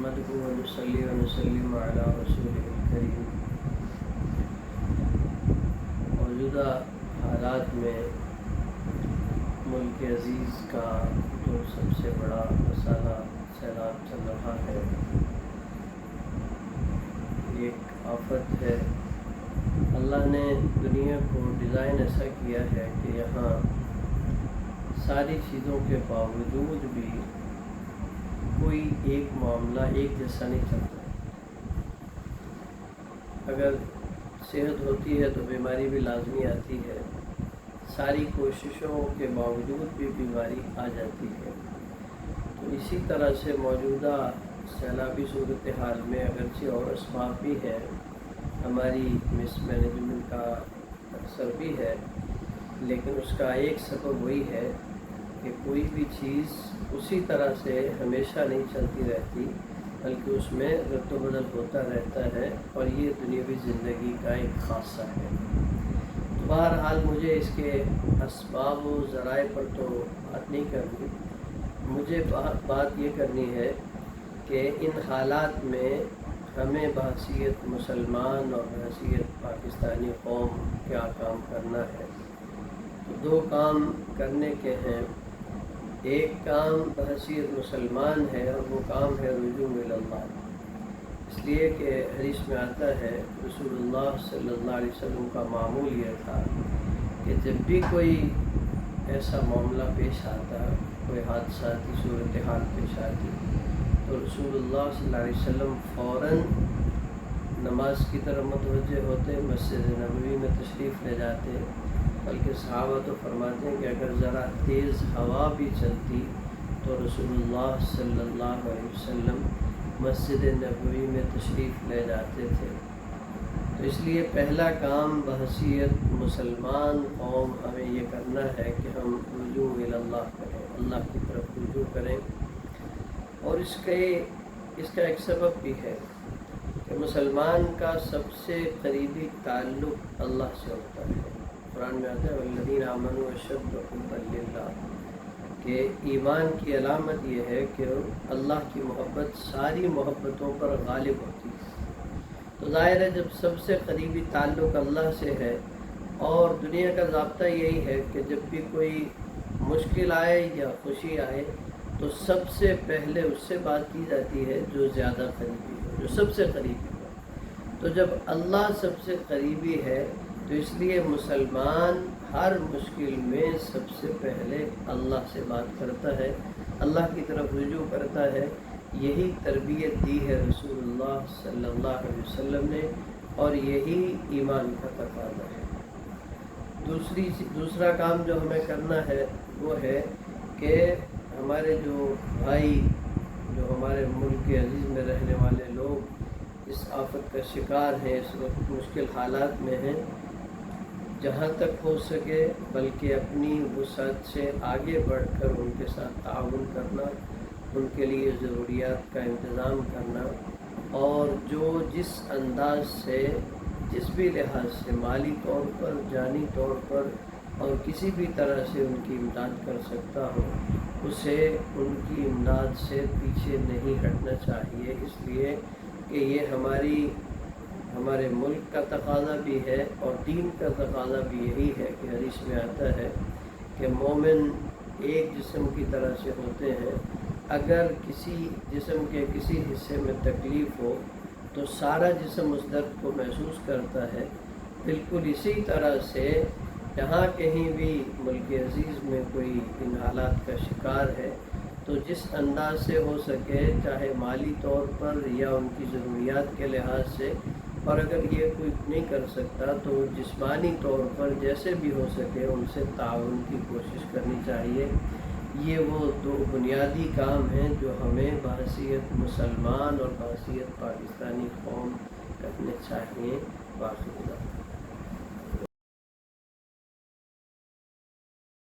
نحمده ونصلي ونسلم على رسوله الكريم۔ موجودہ حالات میں ملک عزیز کا جو سب سے بڑا مسئلہ سیلاب چل رہا ہے، ایک آفت ہے۔ اللہ نے دنیا کو ڈیزائن ایسا کیا ہے کہ یہاں ساری چیزوں کے باوجود بھی کوئی ایک معاملہ ایک جیسا نہیں چلتا۔ اگر صحت ہوتی ہے تو بیماری بھی لازمی آتی ہے، ساری کوششوں کے باوجود بھی بیماری آ جاتی ہے۔ تو اسی طرح سے موجودہ سیلابی صورتحال میں اگرچہ اور اسباب بھی ہے، ہماری مس مینجمنٹ کا اثر بھی ہے، لیکن اس کا ایک سبب وہی ہے کہ کوئی بھی چیز اسی طرح سے ہمیشہ نہیں چلتی رہتی، بلکہ اس میں رد و بدل ہوتا رہتا ہے، اور یہ دنیاوی زندگی کا ایک خاصہ ہے۔ تو بہرحال مجھے اس کے اسباب و ذرائع پر تو بات نہیں کرنی، مجھے بات یہ کرنی ہے کہ ان حالات میں ہمیں بحیثیت مسلمان اور بحیثیت پاکستانی قوم کیا کام کرنا ہے۔ تو دو کام کرنے کے ہیں۔ ایک کام بحیثیت مسلمان ہے اور وہ کام ہے رجوع اللہ، اس لیے کہ حدیث میں آتا ہے رسول اللہ صلی اللہ علیہ وسلم کا معمول یہ تھا کہ جب بھی کوئی ایسا معاملہ پیش آتا، کوئی حادثاتی صورتحال پیش آتی، تو رسول اللہ صلی اللہ علیہ وسلم فوراً نماز کی طرف متوجہ ہوتے، مسجد نبوی میں تشریف لے جاتے، بلکہ صحابہ تو فرماتے ہیں کہ اگر ذرا تیز ہوا بھی چلتی تو رسول اللہ صلی اللہ علیہ وسلم مسجد نبوی میں تشریف لے جاتے تھے۔ تو اس لیے پہلا کام بحیثیت مسلمان قوم ہمیں یہ کرنا ہے کہ ہم رجوع اللہ کریں، اللہ کی طرف رجوع کریں۔ اور اس کا ایک سبب بھی ہے کہ مسلمان کا سب سے قریبی تعلق اللہ سے ہوتا ہے۔ قرآن میں آتا ہے والذین آمنوا اشد حبا للہ، کہ ایمان کی علامت یہ ہے کہ اللہ کی محبت ساری محبتوں پر غالب ہوتی ہے۔ تو ظاہر ہے جب سب سے قریبی تعلق اللہ سے ہے، اور دنیا کا ضابطہ یہی ہے کہ جب بھی کوئی مشکل آئے یا خوشی آئے تو سب سے پہلے اس سے بات کی جاتی ہے جو زیادہ قریبی ہو، جو سب سے قریبی ہو۔ تو جب اللہ سب سے قریبی ہے تو اس لیے مسلمان ہر مشکل میں سب سے پہلے اللہ سے بات کرتا ہے، اللہ کی طرف رجوع کرتا ہے۔ یہی تربیت دی ہے رسول اللہ صلی اللہ علیہ وسلم نے، اور یہی ایمان کا تقاضا ہے۔ دوسرا کام جو ہمیں کرنا ہے وہ ہے کہ ہمارے جو بھائی، جو ہمارے ملک عزیز میں رہنے والے لوگ اس آفت کا شکار ہیں، اس وقت مشکل حالات میں ہیں، جہاں تک ہو سکے بلکہ اپنی وسعت سے آگے بڑھ کر ان کے ساتھ تعاون کرنا، ان کے لیے ضروریات کا انتظام کرنا، اور جو جس انداز سے، جس بھی لحاظ سے، مالی طور پر، جانی طور پر اور کسی بھی طرح سے ان کی امداد کر سکتا ہو، اسے ان کی امداد سے پیچھے نہیں ہٹنا چاہیے، اس لیے کہ یہ ہمارے ملک کا تقاضا بھی ہے، اور دین کا تقاضا بھی یہی ہے کہ حدیث میں آتا ہے کہ مومن ایک جسم کی طرح سے ہوتے ہیں۔ اگر کسی جسم کے کسی حصے میں تکلیف ہو تو سارا جسم اس درد کو محسوس کرتا ہے۔ بالکل اسی طرح سے جہاں کہیں بھی ملک عزیز میں کوئی ان حالات کا شکار ہے تو جس انداز سے ہو سکے، چاہے مالی طور پر یا ان کی ضروریات کے لحاظ سے، اور اگر یہ کوئی نہیں کر سکتا تو جسمانی طور پر جیسے بھی ہو سکے ان سے تعاون کی کوشش کرنی چاہیے۔ یہ وہ دو بنیادی کام ہیں جو ہمیں بحیثیت مسلمان اور بحیثیت پاکستانی قوم کرنے چاہیے۔ باقی